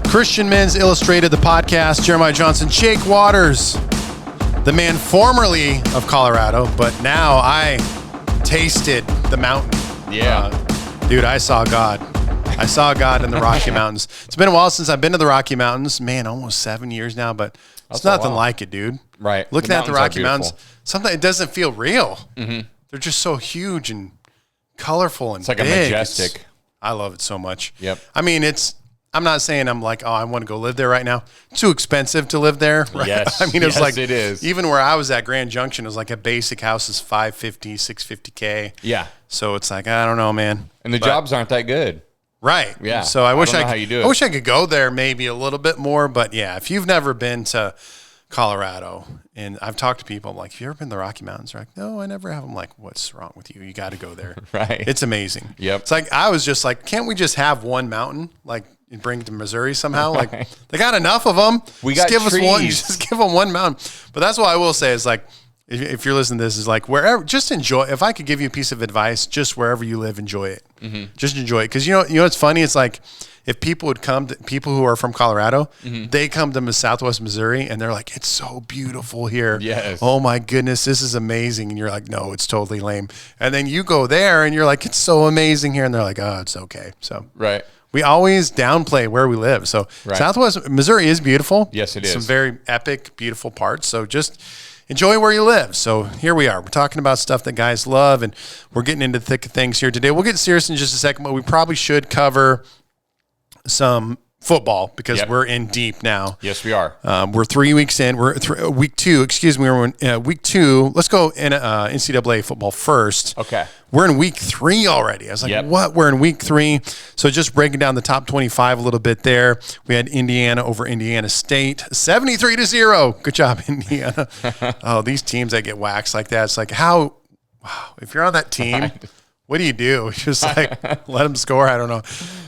Christian Men's Illustrated, the podcast. Jeremiah Johnson, Jake Waters, the man formerly of Colorado, but now I tasted the mountain. Yeah. Dude, I saw God. I saw God in the Rocky Mountains. It's been a while since I've been to the Rocky Mountains. Man, almost 7 years now, but it's nothing like it, dude. Right. Looking at the Rocky Mountains, sometimes it doesn't feel real. Mm-hmm. They're just so huge and colorful and it's like big. a majestic. I love it so much. Yep. I mean, I'm not saying I'm like, oh, I want to go live there right now. It's too expensive to live there. Right? Yes. I mean, it's like, it is. Even where I was at Grand Junction, it was like a basic house is $550,000, $650K. Yeah. So it's like, I don't know, man. And the jobs aren't that good. Right. Yeah. So I wish don't know how you do it. I wish I could go there maybe a little bit more, but yeah, if you've never been to Colorado, and I've talked to people, I'm like, have you ever been to the Rocky Mountains? They're like, no, I never have. I'm like, what's wrong with you? You got to go there. Right. It's amazing. Yep. It's like, I was just like, can't we just have one mountain, like, and bring it to Missouri somehow? Like, they got enough of them. Just give us one. Just give them one mountain. But that's what I will say is like, if you're listening to this, is like wherever, just enjoy. If I could give you a piece of advice, just wherever you live, enjoy it. Mm-hmm. Just enjoy it. Because you know what's funny? It's like if people would come, people who are from Colorado, they come to Southwest Missouri and they're like, it's so beautiful here. Yes. Oh my goodness, this is amazing. And you're like, no, it's totally lame. And then you go there and you're like, it's so amazing here. And they're like, oh, it's okay. So right. We always downplay where we live. So Southwest Missouri is beautiful. Yes, it is. Some very epic, beautiful parts. So just enjoy where you live. So here we are. We're talking about stuff that guys love, and we're getting into the thick of things here today. We'll get serious in just a second, but we probably should cover some football because we're in deep now. Yes, we are. We're 3 weeks in. We're week two. Excuse me. We're in week two. Let's go in NCAA football first. Okay. We're in week 3 already. I was like, what? We're in week 3. So just breaking down the top 25 a little bit there. We had Indiana over Indiana State, 73-0. Good job, Indiana. Oh, these teams that get waxed like that. It's like, wow, if you're on that team, what do you do? Just like let them score. I don't know.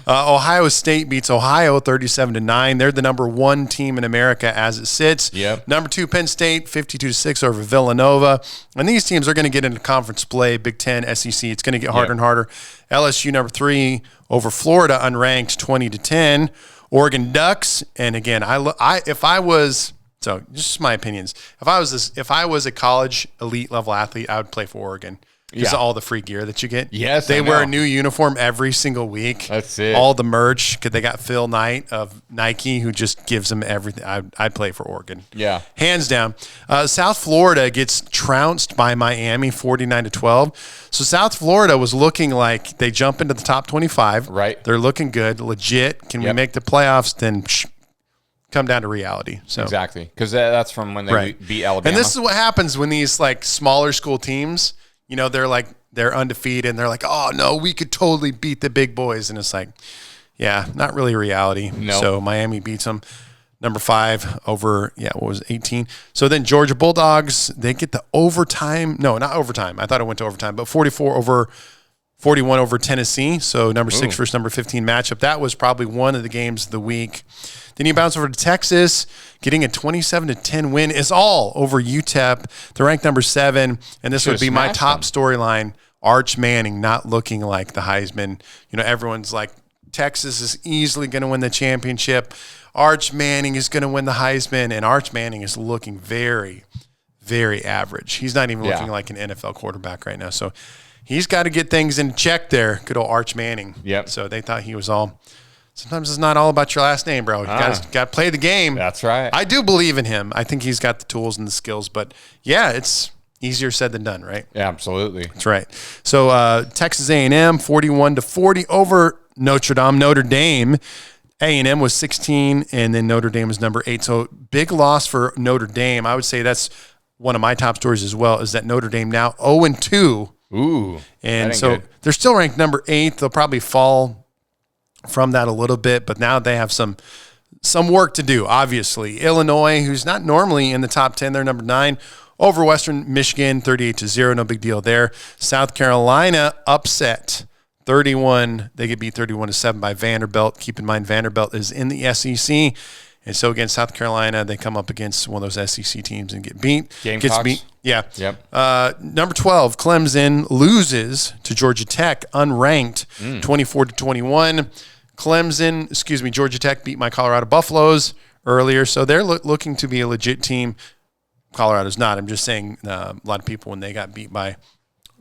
Ohio State beats Ohio 37-9. They're the number 1 team in America as it sits. Yep. Number 2, Penn State 52-6 over Villanova. And these teams are going to get into conference play, Big Ten, SEC. It's going to get harder and harder. LSU number 3 over Florida, unranked 20-10. Oregon Ducks. And again, if I was just my opinions. If I was a college elite level athlete, I would play for Oregon. Because of all the free gear that you get. Yes, they wear a new uniform every single week. That's it. All the merch, because they got Phil Knight of Nike, who just gives them everything. I'd play for Oregon. Yeah. Hands down. South Florida gets trounced by Miami 49-12. So South Florida was looking like they jump into the top 25. Right. They're looking good, legit. Can we make the playoffs? Then come down to reality. So exactly. Because that's from when they beat Alabama. And this is what happens when these like smaller school teams, they're undefeated and they're like, oh no, we could totally beat the big boys. And it's like, yeah, not really reality. No. So Miami beats them number 5 over, 18. So then Georgia Bulldogs, they get the overtime. No, not overtime. I thought it went to overtime, but 41 over Tennessee. So number 6 versus number 15 matchup. That was probably one of the games of the week. Then you bounce over to Texas, getting a 27-10 win is all over UTEP. They're ranked number 7, and this would be my top storyline. Arch Manning not looking like the Heisman. Everyone's like, Texas is easily going to win the championship. Arch Manning is going to win the Heisman, and Arch Manning is looking very, very average. He's not even looking like an NFL quarterback right now. So he's got to get things in check there. Good old Arch Manning. Yep. So they thought he was all. Sometimes it's not all about your last name, bro. You got to play the game. That's right. I do believe in him. I think he's got the tools and the skills. But, yeah, it's easier said than done, right? Yeah, absolutely. That's right. So Texas A&M, 41-40 over Notre Dame. Notre Dame, A&M was 16, and then Notre Dame was number 8. So big loss for Notre Dame. I would say that's one of my top stories as well, is that Notre Dame now 0-2. Ooh. And so they're still ranked number 8. They'll probably fall from that a little bit, but now they have some work to do, obviously. Illinois, who's not normally in the top 10, they're number 9 over Western Michigan, 38-0, no big deal there. South Carolina upset 31. They get beat 31-7 by Vanderbilt. Keep in mind, Vanderbilt is in the SEC. And so against South Carolina, they come up against one of those SEC teams and get beat. Gamecocks. Gets beat. Yeah. Yep. Number 12, Clemson loses to Georgia Tech, unranked, 24-21. Georgia Tech beat my Colorado Buffaloes earlier, so they're looking to be a legit team. Colorado's not. I'm just saying a lot of people, when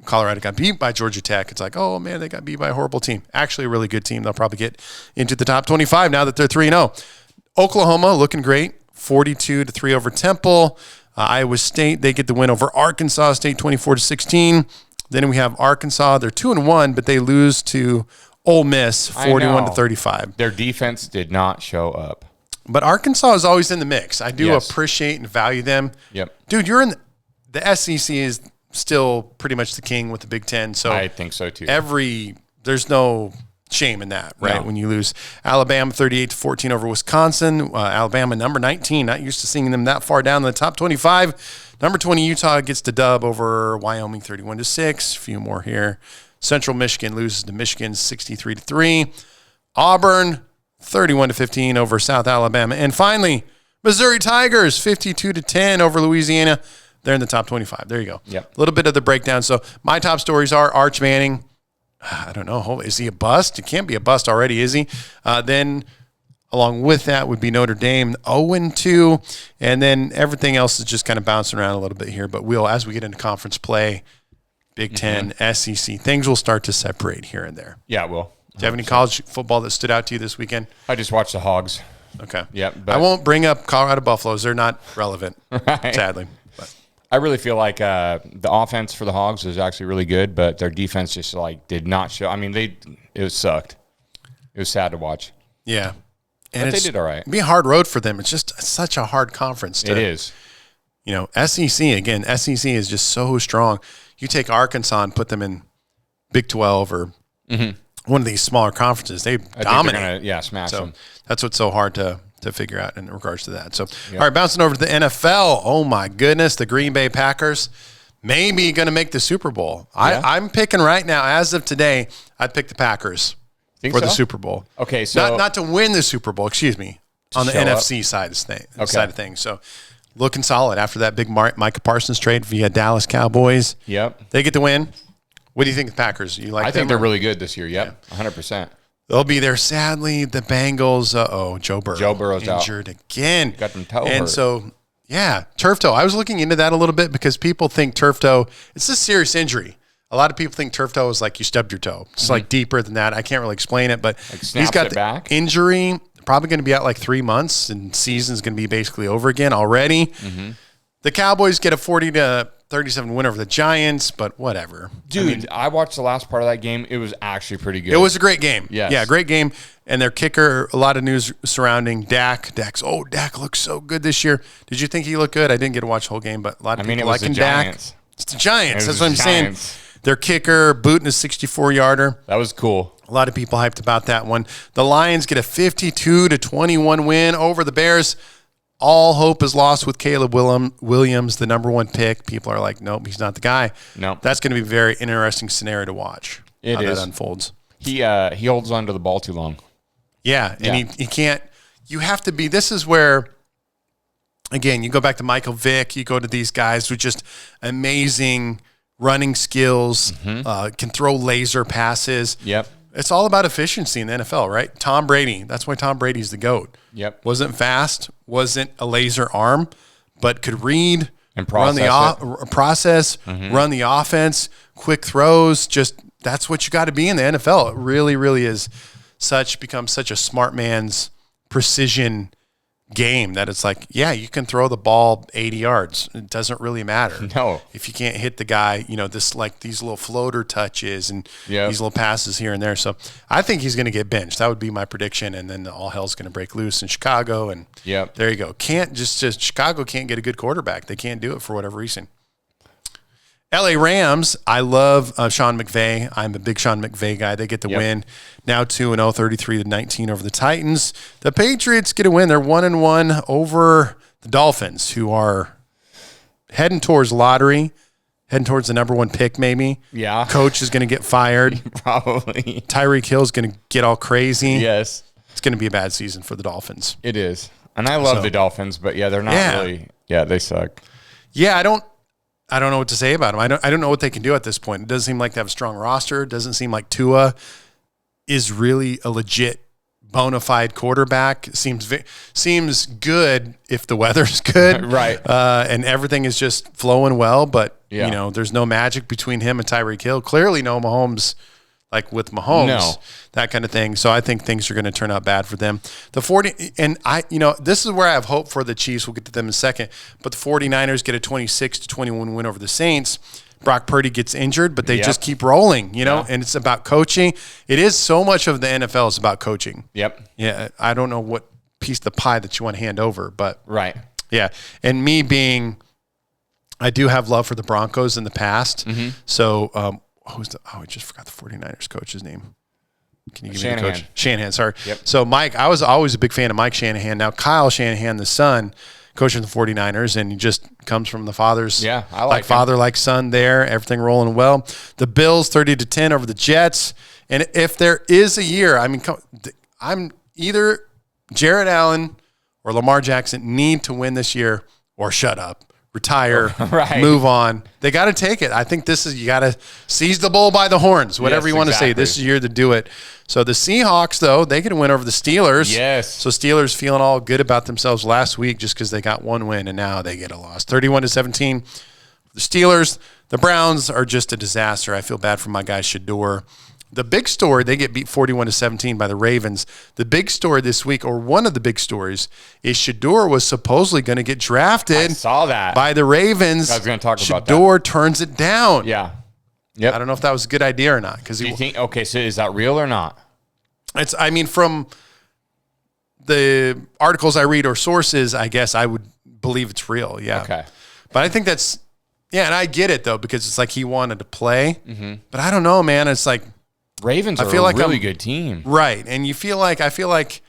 Colorado got beat by Georgia Tech, it's like, oh, man, they got beat by a horrible team. Actually, a really good team. They'll probably get into the top 25 now that they're 3-0. Oklahoma looking great, 42-3 over Temple. Iowa State, they get the win over Arkansas State, 24-16. Then we have Arkansas. They're 2-1, but they lose to Ole Miss, 41-35. Their defense did not show up. But Arkansas is always in the mix. I do appreciate and value them. Yep. Dude, you're in the SEC is still pretty much the king with the Big Ten. So I think so too. There's no shame in that, right? No. When you lose Alabama 38-14 over Wisconsin, Alabama number 19, not used to seeing them that far down in the top 25. Number 20 Utah gets the dub over Wyoming 31-6. A few more here. Central Michigan loses to Michigan 63-3. Auburn 31-15 over South Alabama. And finally, Missouri Tigers 52-10 over Louisiana. They're in the top 25. There you go. Yep. A little bit of the breakdown. So my top stories are Arch Manning. I don't know. Is he a bust? It can't be a bust already, is he? Then along with that would be Notre Dame 0-2. And then everything else is just kind of bouncing around a little bit here. But as we get into conference play, Big Ten, SEC, things will start to separate here and there. Yeah, it will. Do you have any college football that stood out to you this weekend? I just watched the Hogs. Okay. Yep. I won't bring up Colorado Buffaloes. They're not relevant, Right. sadly. But I really feel like the offense for the Hogs is actually really good, but their defense just did not show. I mean, it sucked. It was sad to watch. yeah. And But they did all right. It'd be a hard road for them. It's just such a hard conference. It is. SEC, again, SEC is just so strong. You take Arkansas and put them in Big 12 or one of these smaller conferences, they dominate. Smash So them. that's what's so hard to figure out in regards to that. So, All right, bouncing over to the NFL. Oh, my goodness, the Green Bay Packers maybe going to make the Super Bowl. Yeah. I'm picking right now, as of today, I'd pick the Packers for the Super Bowl. Okay, so not to win the Super Bowl, excuse me, on the NFC side of things. So looking solid after that big Micah Parsons trade via Dallas Cowboys. Yep. They get the win. What do you think of the Packers? You like them? I think they're really good this year. Yep, 100%. They'll be there. Sadly, the Bengals, Joe Burrow. Joe Burrow's injured again. Got them toe And hurt. so, turf toe. I was looking into that a little bit because people think turf toe, it's a serious injury. A lot of people think turf toe is like you stubbed your toe. It's like deeper than that. I can't really explain it, but he's got the back. injury. Probably going to be out like 3 months, and season's going to be basically over again already. The Cowboys get a 40-37 win over the Giants, but whatever. Dude, I watched the last part of that game. It was actually pretty good. It was a great game. Yes. Yeah, great game. And their kicker, a lot of news surrounding Dak. Dak looks so good this year. Did you think he looked good? I didn't get to watch the whole game, but a lot of people liking Dak. It's the Giants. That's what I'm saying. Their kicker, booting a 64-yarder. That was cool. A lot of people hyped about that one. The Lions get a 52-21 win over the Bears. All hope is lost with Caleb Williams, the number one pick. People are like, nope, he's not the guy. No. That's going to be a very interesting scenario to watch. It how is. that unfolds. He holds on to the ball too long. Yeah, and he can't. You have to be. This is where, again, you go back to Michael Vick. You go to these guys with just amazing running skills, can throw laser passes. Yep. It's all about efficiency in the NFL, right? Tom Brady. That's why Tom Brady's the GOAT. Yep. Wasn't fast, wasn't a laser arm, but could read and run the offense, quick throws. Just that's what you got to be in the NFL. It really, really is becomes such a smart man's precision game that it's like, yeah, you can throw the ball 80 yards. It doesn't really matter. No. If you can't hit the guy, these little floater touches and these little passes here and there. So I think he's going to get benched. That would be my prediction. And then all hell's going to break loose in Chicago. And there you go. Chicago can't get a good quarterback. They can't do it for whatever reason. LA Rams, I love Sean McVay. I'm a big Sean McVay guy. They get the win. Now 2-0, 33-19 over the Titans. The Patriots get a win. They're 1-1 over the Dolphins, who are heading towards lottery, heading towards the number one pick maybe. Yeah. Coach is going to get fired. Probably. Tyreek Hill is going to get all crazy. Yes. It's going to be a bad season for the Dolphins. It is. And I love the Dolphins, but they're not really. Yeah, they suck. Yeah, I don't know what to say about them. I don't know what they can do at this point. It doesn't seem like they have a strong roster. It doesn't seem like Tua is really a legit bona fide quarterback. Seems good if the weather's good, Right. And everything is just flowing well. But Yeah. you know, there's no magic between him and Tyreek Hill. Clearly, no Mahomes. Like with Mahomes, No. that kind of thing. So I think things are going to turn out bad for them. The 40 and this is where I have hope for the Chiefs. We'll get to them in a second. But the 49ers get a 26-21 win over the Saints. Brock Purdy gets injured, but they just keep rolling, and it's about coaching. It is so much of the NFL is about coaching. Yep. Yeah. I don't know what piece of the pie that you want to hand over, but Right. yeah. And me being, I do have love for the Broncos in the past. Mm-hmm. So, I just forgot the 49ers coach's name. Can you give me the coach? Shanahan, sorry. Yep. So, Mike, I was always a big fan of Mike Shanahan. Now, Kyle Shanahan, the son, coaching the 49ers, and he just comes from the father's. Yeah, I like him. father, like son there. Everything rolling well. The Bills, 30-10 over the Jets. And if there is a year, I mean, I'm either Jared Allen or Lamar Jackson need to win this year or shut up. Retire, Right. Move on. They got to take it. I think this is, you got to seize the bull by the horns, whatever Yes, you want to say. exactly. This is the year to do it. So the Seahawks, though, they get a win over the Steelers. Yes. So Steelers feeling all good about themselves last week just because they got one win, and now they get a loss. 31-17. The Steelers, the Browns are just a disaster. I feel bad for my guy Shador. The big story, they get beat 41-17 by the Ravens. The big story this week, or one of the big stories, is Shador was supposedly going to get drafted. I saw that. By the Ravens. I was going to talk about that. Shador turns it down. Yeah. Yep. I don't know if that was a good idea or not. Do you think? Okay, so is that real or not? From the articles I read or sources, I guess I would believe it's real. Yeah. Okay. But I think that's, and I get it though, because it's like he wanted to play. Mm-hmm. But I don't know, man. It's like, Ravens are a really good team. Right. And I feel like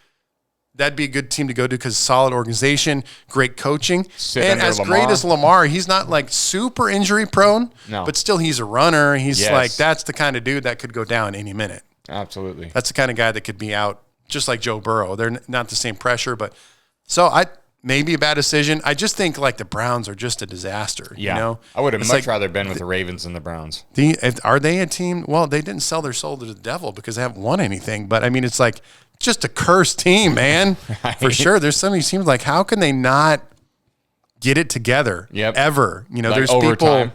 that'd be a good team to go to because solid organization, great coaching. And as great as Lamar, he's not like super injury prone, but still he's a runner. He's like, that's the kind of dude that could go down any minute. Absolutely. That's the kind of guy that could be out just like Joe Burrow. They're not the same pressure, but so maybe a bad decision. I just think like the Browns are just a disaster. Yeah. You know? I would have much rather been with the Ravens than the Browns. Are they a team? Well, they didn't sell their soul to the devil because they haven't won anything. But I mean, it's like just a cursed team, man. Right. For sure. There's some of these teams like, how can they not get it together ever? Like there's overtime. People.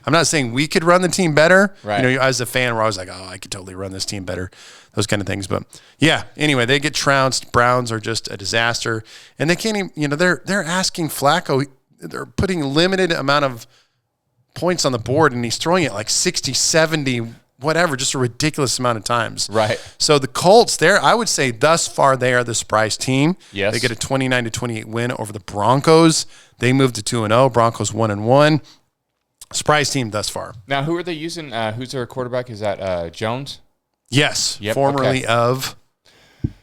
I'm not saying we could run the team better. Right. As a fan, we're always like, oh, I could totally run this team better. Those kind of things. But yeah, anyway, they get trounced. Browns are just a disaster. And they can't even, they're asking Flacco, they're putting limited amount of points on the board and he's throwing it like 60, 70, whatever, just a ridiculous amount of times. Right. So the Colts, I would say thus far, they are the surprise team. Yes. They get a 29-28 win over the Broncos. They moved to 2-0. Broncos 1-1. Surprise team thus far. Now, who are they using? Who's their quarterback? Is that Jones? Yes, formerly of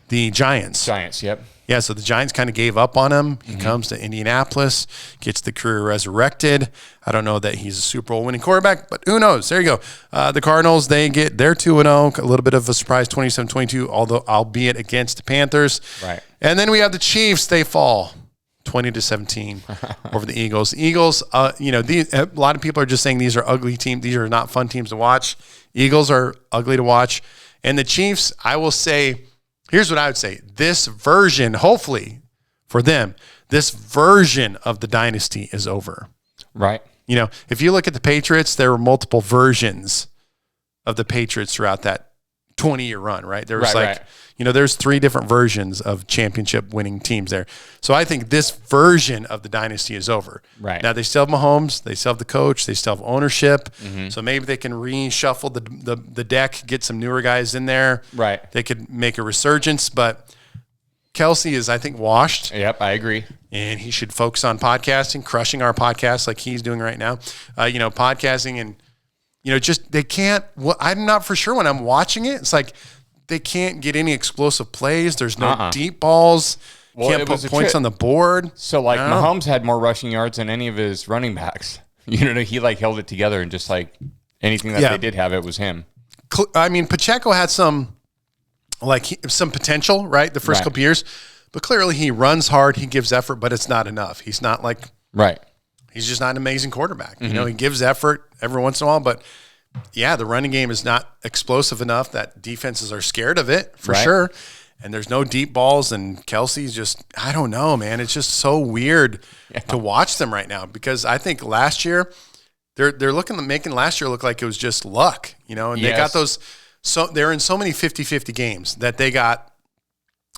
the Giants. Yep. Yeah, so the Giants kind of gave up on him. He comes to Indianapolis, gets the career resurrected. I don't know that he's a Super Bowl winning quarterback, but who knows? There you go. The Cardinals, they're 2-0, a little bit of a surprise, 27-22, although albeit against the Panthers. Right. And then we have the Chiefs. They fall 20-17 over the Eagles. Eagles, a lot of people are just saying these are ugly teams. These are not fun teams to watch. Eagles are ugly to watch. And the Chiefs, I will say, here's what I would say. This version, hopefully for them, this version of the dynasty is over. Right. If you look at the Patriots, there were multiple versions of the Patriots throughout that 20-year run, right? There was there's 3 different versions of championship winning teams there. So I think this version of the dynasty is over. Right. Now they still have Mahomes, they still have the coach, they still have ownership. Mm-hmm. So maybe they can reshuffle the deck, get some newer guys in there. Right. They could make a resurgence, but Kelsey is, I think, washed. Yep, I agree. And he should focus on podcasting, crushing our podcast like he's doing right now. Podcasting and they can't. Well, I'm not for sure when I'm watching it. It's like they can't get any explosive plays. There's no deep balls. Can't put points on the board. So Mahomes had more rushing yards than any of his running backs. He held it together and just like anything that they did have, it was him. I mean, Pacheco had some potential, right? The first couple years, but clearly he runs hard. He gives effort, but it's not enough. He's not he's just not an amazing quarterback. Mm-hmm. He gives effort every once in a while, but the running game is not explosive enough that defenses are scared of it for sure. and there's no deep balls, and Kelsey's just, I don't know, man. It's just so weird to watch them right now because I think last year they're making last year look like it was just luck, and they got those. So they're in so many 50-50 games that they got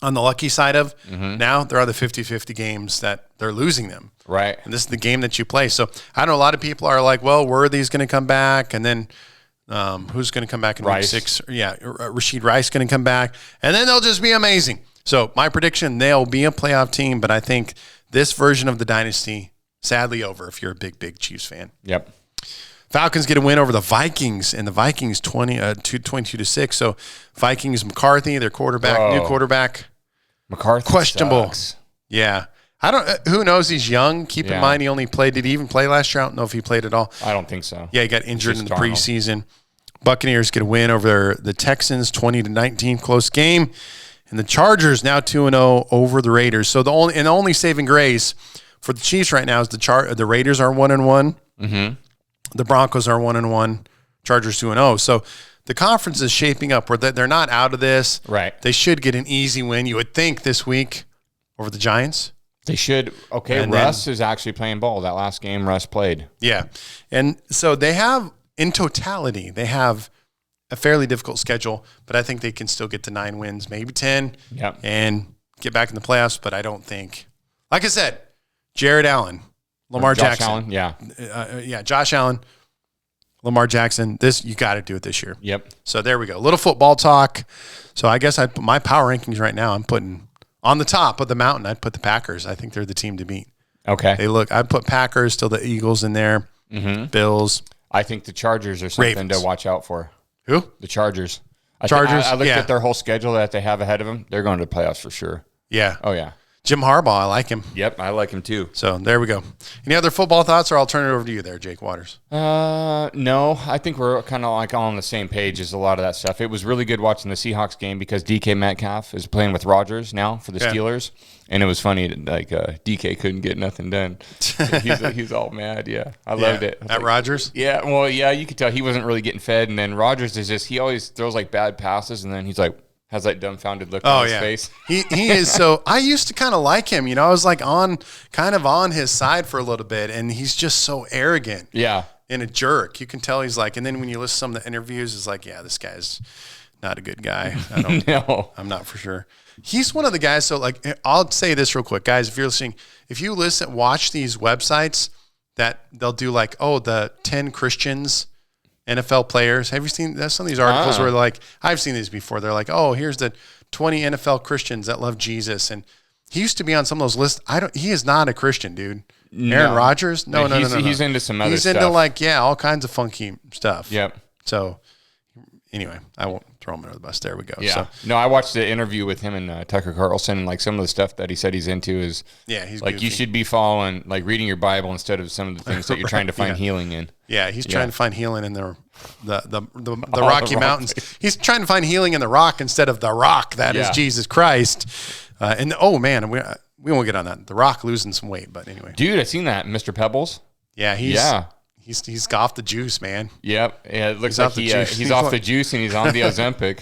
on the lucky side of. Now they're on the 50-50 games that they're losing them. Right. And this is the game that you play. So I know a lot of people are like, well, Worthy's going to come back. And then who's going to come back in week 6? Yeah, Rashid Rice going to come back. And then they'll just be amazing. So my prediction, they'll be a playoff team. But I think this version of the Dynasty, sadly over if you're a big Chiefs fan. Yep. Falcons get a win over the Vikings, and the Vikings 22-6. So Vikings, McCarthy, their quarterback, new quarterback. McCarthy questionable. Sucks. Yeah. Who knows? He's young. Keep in mind, did he even play last year? I don't know if he played at all. I don't think so. Yeah, he got injured in the preseason. Buccaneers get a win over the Texans, 20-19, close game. And the Chargers now 2-0 over the Raiders. So the only saving grace for the Chiefs right now is the Raiders are 1-1. Mm-hmm. The Broncos are 1-1. Chargers 2-0. So the conference is shaping up where they're not out of this. Right. They should get an easy win, you would think, this week over the Giants. They should. Okay, and Russ is actually playing ball. That last game Russ played. Yeah. And so they have, in totality, they have a fairly difficult schedule, but I think they can still get to 9 wins, maybe 10, and get back in the playoffs. But I don't think, like I said, Jared Allen, Lamar Jackson. Allen, Josh Allen, Lamar Jackson. You got to do it this year. Yep. So there we go. A little football talk. So I guess my power rankings right now, I'm putting on the top of the mountain. I'd put the Packers. I think they're the team to beat. Okay. I'd put Packers, still the Eagles in there. Mm-hmm. Bills. I think the Chargers are something Ravens. to watch out for. Who? The Chargers. I looked at their whole schedule that they have ahead of them. They're going to the playoffs for sure. Yeah. Oh, yeah. Jim Harbaugh, I like him. Yep, I like him too. So there we go. Any other football thoughts, or I'll turn it over to you there, Jake Waters? No, I think we're kind of like on the same page as a lot of that stuff. It was really good watching the Seahawks game because DK Metcalf is playing with Rodgers now for the Steelers, and it was funny that DK couldn't get nothing done. He's all mad. Yeah, I loved it. At Rodgers? Yeah, well, yeah, you could tell he wasn't really getting fed, and then Rodgers he always throws like bad passes, and then he's like, has that dumbfounded look on his face. He is. So I used to kind of like him. I was like on his side for a little bit, and he's just so arrogant. Yeah. And a jerk. You can tell he's like, and then when you listen to some of the interviews, it's like, yeah, this guy's not a good guy. No. I'm not for sure. He's one of the guys. So like, I'll say this real quick, guys, if you're listening, watch these websites that they'll do like, the 10 Christians NFL players. Have you seen some of these articles where like, I've seen these before. They're like, here's the 20 NFL Christians that love Jesus. And he used to be on some of those lists. He is not a Christian, dude. No. Aaron Rodgers? No. He's into some other stuff. He's into all kinds of funky stuff. Yep. So anyway, I won't throw him under the bus. There we go. Yeah. So, no, I watched the interview with him and Tucker Carlson, and like some of the stuff that he said he's into is he's like goofy. You should be following, like reading your Bible instead of some of the things that you're trying to find healing in. Yeah, he's trying to find healing in the Rocky Mountains. He's trying to find healing in the rock instead of the rock that is Jesus Christ. We won't get on that. The Rock losing some weight, but anyway. Dude, I seen that, Mr. Pebbles. Yeah, he's off the juice, man. Yep. Yeah, it looks like he's off the juice and he's on the Ozempic.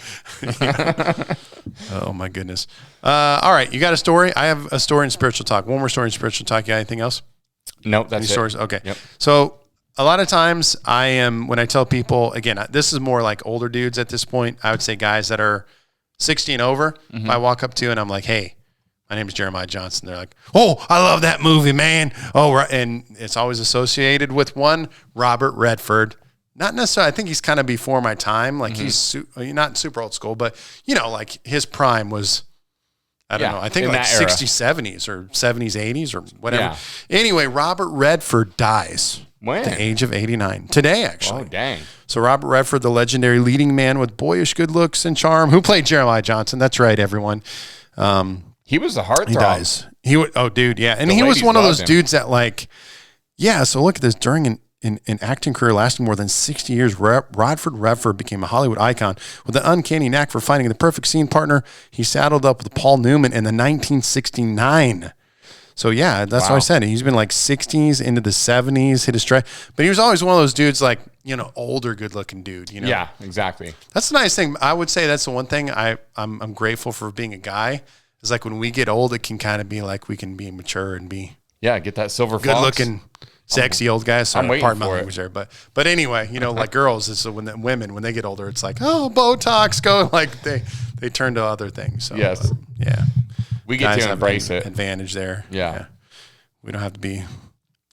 Oh my goodness. All right, you got a story? I have a story in spiritual talk. One more story in spiritual talk. You got anything else? Nope, that's Any stories? Okay. Yep. So a lot of times when I tell people, again, this is more like older dudes at this point. I would say guys that are 60 and over. Mm-hmm. If I walk up to and I'm like, hey, my name is Jeremiah Johnson. They're like, oh, I love that movie, man. Oh, right. And it's always associated with one, Robert Redford. Not necessarily. I think he's kind of before my time. Like he's not super old school, but like his prime was, I don't know. I think like 60s, 70s or 70s, 80s or whatever. Yeah. Anyway, Robert Redford dies when? at the age of 89. Today, actually. Oh, dang. So Robert Redford, the legendary leading man with boyish good looks and charm, who played Jeremiah Johnson. That's right, everyone. He was the heartthrob. He dies. Dude, yeah. And the he was one of those him. dudes that so look at this. During an acting career lasting more than 60 years, Robert Redford became a Hollywood icon with an uncanny knack for finding the perfect scene partner. He saddled up with Paul Newman in the 1969 So yeah, that's what I Wow. said. He's been like 60s into the 70s, hit his stride. But he was always one of those dudes, like, older, good looking dude. Yeah, exactly. That's the nice thing. I would say that's the one thing I'm grateful for being a guy. Is like when we get old, it can kind of be like we can be mature and be Yeah, get that silver good fox. looking, sexy old guys. I'm waiting pardon my for it. language there, but anyway, like girls, it's when they get older, it's like, oh, Botox, go, like they turn to other things. So Yes. yeah, We get guys to have embrace an it. advantage there. Yeah. We don't have to be.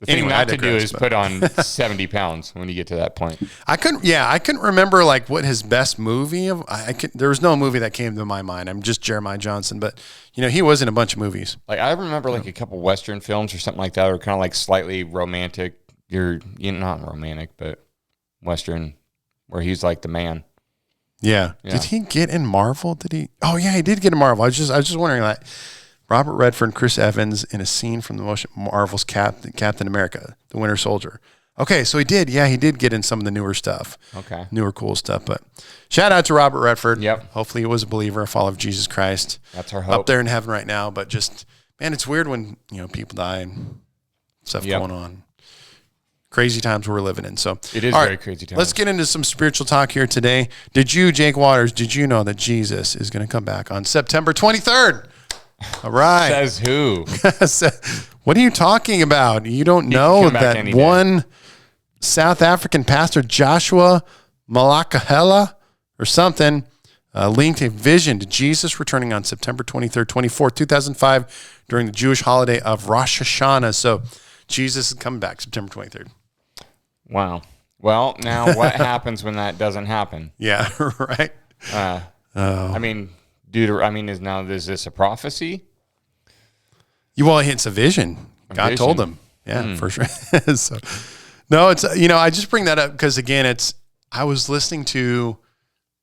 The thing Anyway, not I to do digress, is but- put on 70 pounds when you get to that point. I couldn't remember like what his best movie of. There was no movie that came to my mind. I'm just Jeremiah Johnson, but he was in a bunch of movies. Like I remember like a couple Western films or something like that, or kind of like slightly romantic. You're not romantic, but Western, where he's like the man. Yeah. Did he get in Marvel? Did he? Oh yeah, he did get in Marvel. I was just wondering that. Robert Redford, Chris Evans in a scene from the motion Marvel's Captain America, the Winter Soldier. Okay, so he did. Yeah, he did get in some of the newer stuff. Okay. Newer cool stuff. But shout out to Robert Redford. Yep. Hopefully he was a believer, a follower of Jesus Christ. That's our hope. Up there in heaven right now. But just, man, it's weird when, people die and stuff going on. Crazy times we're living in. So It is all very crazy times. Let's get into some spiritual talk here today. Jake Waters, did you know that Jesus is going to come back on September 23rd? All right. Says who? What are you talking about? You don't know come back that any day. one South African pastor, Joshua Malakahela or something, linked a vision to Jesus returning on September 23rd, 24th, 2005 during the Jewish holiday of Rosh Hashanah. So Jesus is coming back September 23rd. Wow. Well, now what happens when that doesn't happen? Yeah, right. I mean, is this a prophecy? Well, it's a vision. God vision. told him. Yeah, for sure. So, no, it's, I just bring that up because, again, I was listening to,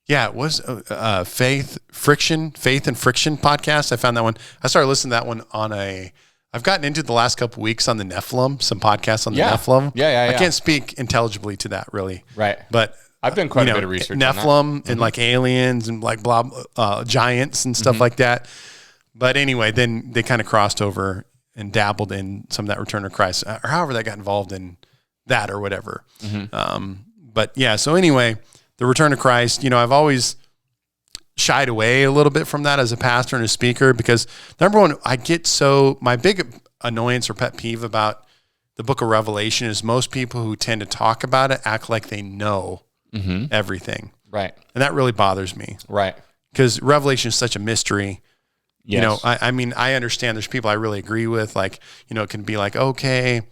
it was Faith and Friction podcast. I found that one. I started listening to that one I've gotten into the last couple of weeks on the Nephilim, some podcasts on the Nephilim. Yeah. I can't speak intelligibly to that really. Right. But I've done quite a bit of research Nephilim on that. and like aliens and like giants and stuff like that. But anyway, then they kind of crossed over and dabbled in some of that Return of Christ, or however they got involved in that or whatever. But yeah, so anyway, the Return of Christ, I've always shied away a little bit from that as a pastor and a speaker because, number one, my big annoyance or pet peeve about the book of Revelation is most people who tend to talk about it act like they know everything. Right. And that really bothers me. Right. Because Revelation is such a mystery. Yes. I mean, I understand there's people I really agree with. Like, it can be like, okay,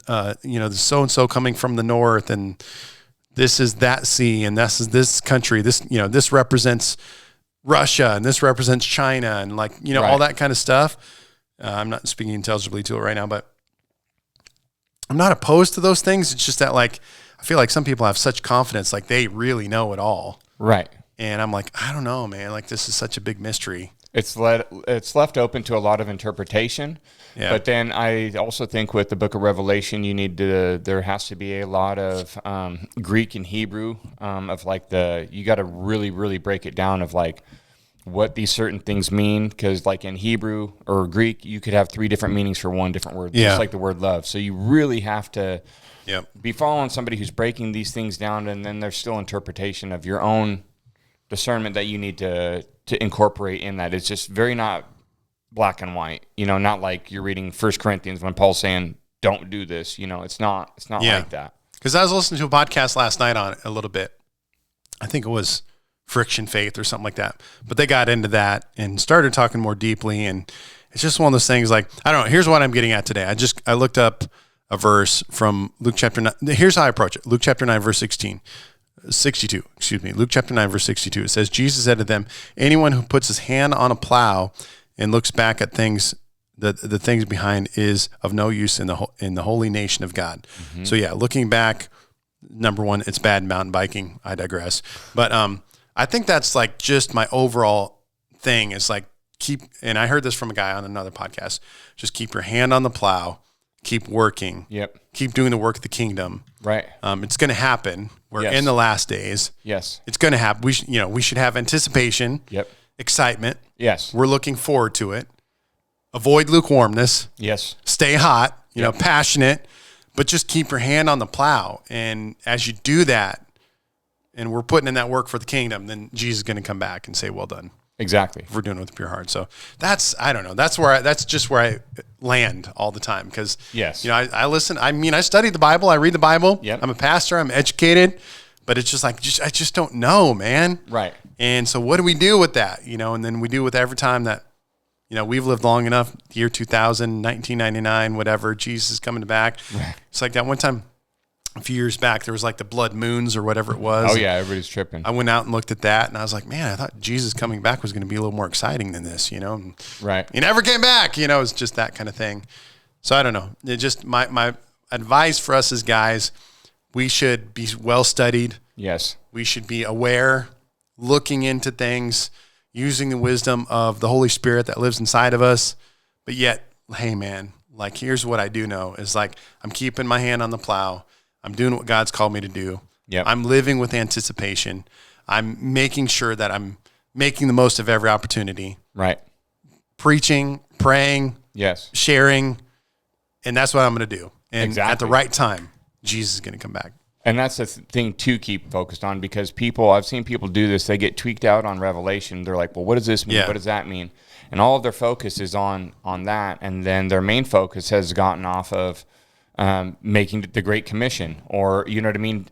there's so-and-so coming from the north and this is that sea and this is this country. This, this represents Russia and this represents China and like, all that kind of stuff. I'm not speaking intelligibly to it right now, but I'm not opposed to those things. It's just that like, I feel like some people have such confidence, like they really know it all. Right. And I'm like, I don't know, man. Like this is such a big mystery. It's left open to a lot of interpretation. Yeah. But then I also think with the book of Revelation, there has to be a lot of Greek and Hebrew of like you got to really, really break it down of like what these certain things mean. Because like in Hebrew or Greek, you could have 3 different meanings for one different word, just like the word love. So you really have to be following somebody who's breaking these things down, and then there's still interpretation of your own discernment that you need to incorporate in that. It's just very not black and white, not like you're reading 1 Corinthians when Paul's saying, don't do this, it's not like that. Because I was listening to a podcast last night on it a little bit. I think it was Friction Faith or something like that. But they got into that and started talking more deeply. And it's just one of those things like, I don't know, here's what I'm getting at today. I looked up a verse from Luke chapter 9. Here's how I approach it. Luke chapter 9, verse 62. Luke chapter 9, verse 62. It says, Jesus said to them, anyone who puts his hand on a plow and looks back at things, the things behind is of no use in the holy nation of God. So yeah, looking back, number one, it's bad mountain biking. I digress. But I think that's like just my overall thing is like and I heard this from a guy on another podcast, just keep your hand on the plow, keep working. Yep. Keep doing the work of the kingdom. Right. It's going to happen. We're in the last days. Yes. It's going to happen. We should have anticipation. Yep. Excitement. Yes. We're looking forward to it. avoid lukewarmness. Yes. Stay hot, you know, passionate, but just keep your hand on the plow. And as you do that, and we're putting in that work for the kingdom, then Jesus is going to come back and say, well done. Exactly. If we're doing it with a pure heart. So I don't know. That's just where I land all the time. Cause yes, you know, I listen, I study the Bible. I read the Bible. Yep. I'm a pastor. I'm educated, but it's just like, I just don't know, man. Right. And so what do we do with that? You know, and then we do with every time that, you know, we've lived long enough, year 2000, 1999, whatever, Jesus is coming back. Right. It's like that one time, a few years back, there was like the blood moons or whatever it was. Oh yeah, everybody's tripping. I went out and looked at that, and I was like, man, I thought Jesus coming back was going to be a little more exciting than this, you know? And right. he never came back, you know? It's just that kind of thing. So I don't know. It just my advice for us as guys, we should be well studied. Yes. We should be aware, looking into things, using the wisdom of the Holy Spirit that lives inside of us. But yet, hey man, like here's what I do know is like I'm keeping my hand on the plow. I'm doing what God's called me to do. Yep. I'm living with anticipation. I'm making sure that I'm making the most of every opportunity. Right. Preaching, praying, yes, sharing, and that's what I'm going to do. And exactly. at the right time, Jesus is going to come back. And that's the thing to keep focused on, because I've seen people do this. They get tweaked out on Revelation. They're like, well, what does this mean? Yeah. What does that mean? And all of their focus is on that. And then their main focus has gotten off of making the Great Commission, or, you know what I mean,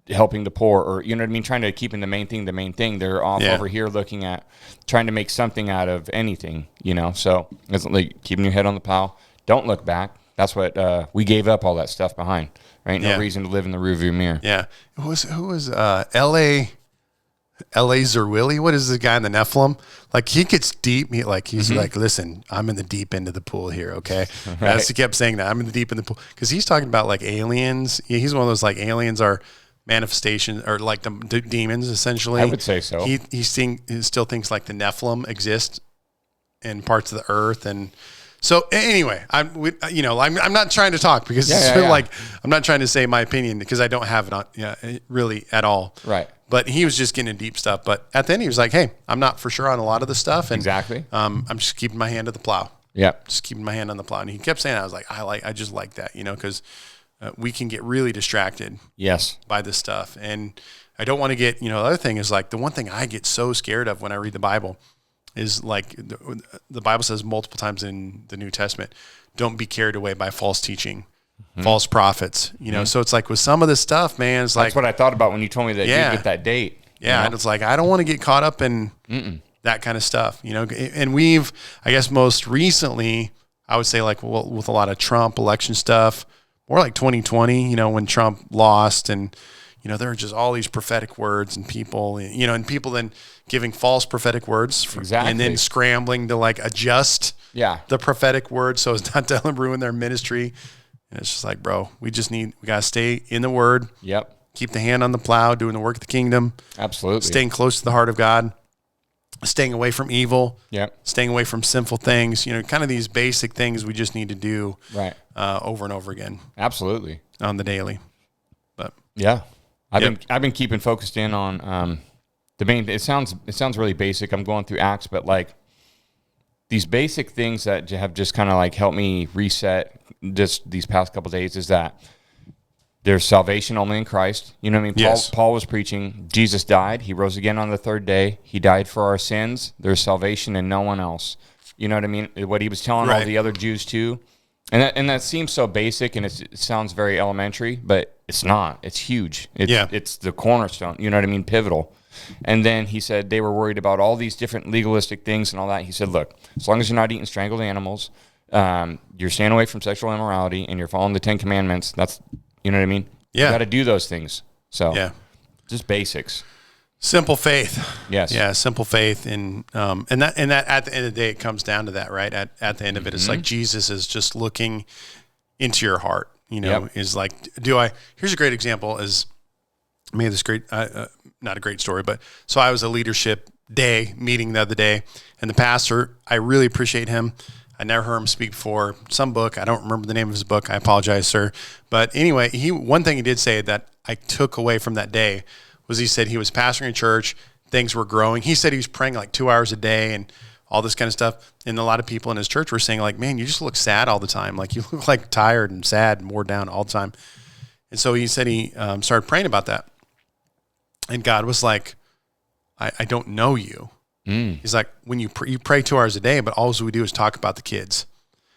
helping the poor, or, you know what I mean, trying to keep in the main thing. They're off over here looking at trying to make something out of anything, you know. So it's like keeping your head on the plow. Don't look back. That's what we gave up all that stuff behind, right? No reason to live in the rearview mirror. Yeah. Who was L.A. Zerwilli? What is the guy in the Nephilim? Like he gets deep. He's like, listen, I'm in the deep end of the pool here. Okay. Right. He kept saying that I'm in the deep end of the pool. Cause he's talking about like aliens. He's one of those like aliens are manifestations or like the demons essentially. I would say so. He still thinks like the Nephilim exist in parts of the earth. And so anyway, I'm not trying to talk because like, I'm not trying to say my opinion because I don't have it on really at all. Right. But he was just getting in deep stuff. But at the end, he was like, hey, I'm not for sure on a lot of the stuff. And exactly. I'm just keeping my hand on the plow. Yeah. Just keeping my hand on the plow. And he kept saying, I was like, I just like that, you know, because we can get really distracted by this stuff. And I don't want to get, you know, the other thing is like the one thing I get so scared of when I read the Bible is like the Bible says multiple times in the New Testament, don't be carried away by false teaching. False prophets, you know. So it's like with some of this stuff, man, it's like that's what I thought about when you told me that you get that date. Yeah, you know? and it's like I don't want to get caught up in that kind of stuff, you know. And we've, I guess, most recently, I would say, like with a lot of Trump election stuff, more like 2020, you know, when Trump lost, and you know, there are just all these prophetic words and people, you know, and people then giving false prophetic words, and then scrambling to like adjust the prophetic word so as not to ruin their ministry. And it's just like, bro, we got to stay in the word. Yep. Keep the hand on the plow, doing the work of the kingdom. Absolutely. Staying close to the heart of God. Staying away from evil. Yep. Staying away from sinful things. You know, kind of these basic things we just need to do over and over again. Absolutely. On the daily. But yeah. I've been keeping focused in on the main. It sounds really basic. I'm going through Acts, but like these basic things that have just kind of like helped me reset just these past couple of days is that there's salvation only in Christ. You know what I mean? Paul was preaching. Jesus died. He rose again on the third day. He died for our sins. There's salvation in no one else. You know what I mean? What he was telling all the other Jews too. And that seems so basic and it sounds very elementary, but it's not. It's huge. It's the cornerstone. You know what I mean? Pivotal. And then he said they were worried about all these different legalistic things and all that. He said, look, as long as you're not eating strangled animals, you're staying away from sexual immorality, and you're following the 10 Commandments, that's, you know what I mean? Yeah. You got to do those things. So just basics. Simple faith. Yes. Yeah, simple faith. And that at the end of the day, it comes down to that, right? At the end of it, it's like Jesus is just looking into your heart, you know, is like, here's a great example is, I made this great, not a great story, but so I was a leadership day meeting the other day, and the pastor, I really appreciate him. I never heard him speak before. Some book, I don't remember the name of his book. I apologize, sir. But anyway, one thing he did say that I took away from that day was he said he was pastoring a church, things were growing. He said he was praying like 2 hours a day and all this kind of stuff. And a lot of people in his church were saying like, man, you just look sad all the time. Like you look like tired and sad and wore down all the time. And so he said he started praying about that. And God was like, I don't know you. He's like, when you pray 2 hours a day, but all we do is talk about the kids.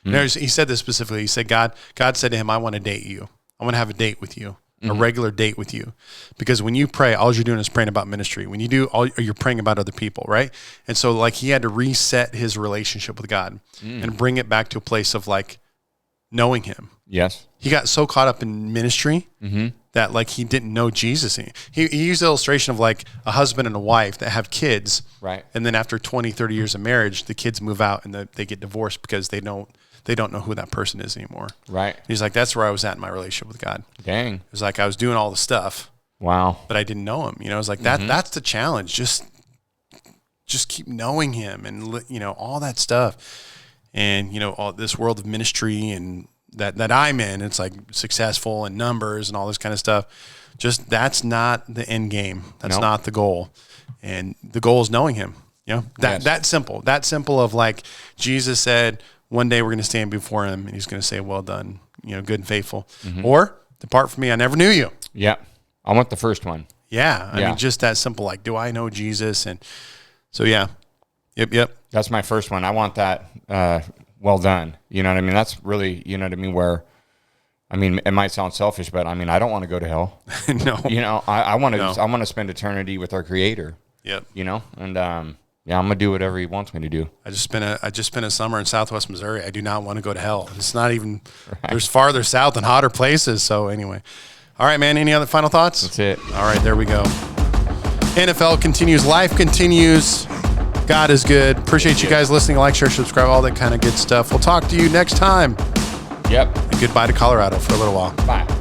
And he said this specifically. He said, God said to him, I want to date you. I want to have a date with you, a regular date with you. Because when you pray, all you're doing is praying about ministry. When you do, you're praying about other people, right? And so like he had to reset his relationship with God and bring it back to a place of like knowing him. Yes. He got so caught up in ministry that like he didn't know Jesus. He used the illustration of like a husband and a wife that have kids. Right. And then after 20, 30 years of marriage, the kids move out and they get divorced because they don't know who that person is anymore. Right. He's like, that's where I was at in my relationship with God. Dang. It was like I was doing all the stuff. Wow. But I didn't know him. It was like that's the challenge. Just keep knowing him and all that stuff. And all this world of ministry and that I'm in, it's like successful and numbers and all this kind of stuff. Just that's not the end game. That's not the goal. And the goal is knowing him. That simple. That simple of like Jesus said, one day we're going to stand before him and he's going to say, well done, good and faithful. Or depart from me, I never knew you. Yeah. I want the first one. Yeah. I mean, just that simple. Like, do I know Jesus? And so, yeah. Yep. That's my first one. I want that. Well done. You know what I mean? That's really, you know what I mean? Where, I mean, it might sound selfish, but I mean, I don't want to go to hell. No. I want to spend eternity with our Creator. Yep. And I'm gonna do whatever He wants me to do. I just spent a summer in Southwest Missouri. I do not want to go to hell. It's not even. There's farther south and hotter places. So anyway, all right, man. Any other final thoughts? That's it. All right, there we go. NFL continues. Life continues. God is good. Appreciate you guys listening. Like, share, subscribe, all that kind of good stuff. We'll talk to you next time. Yep. And goodbye to Colorado for a little while. Bye.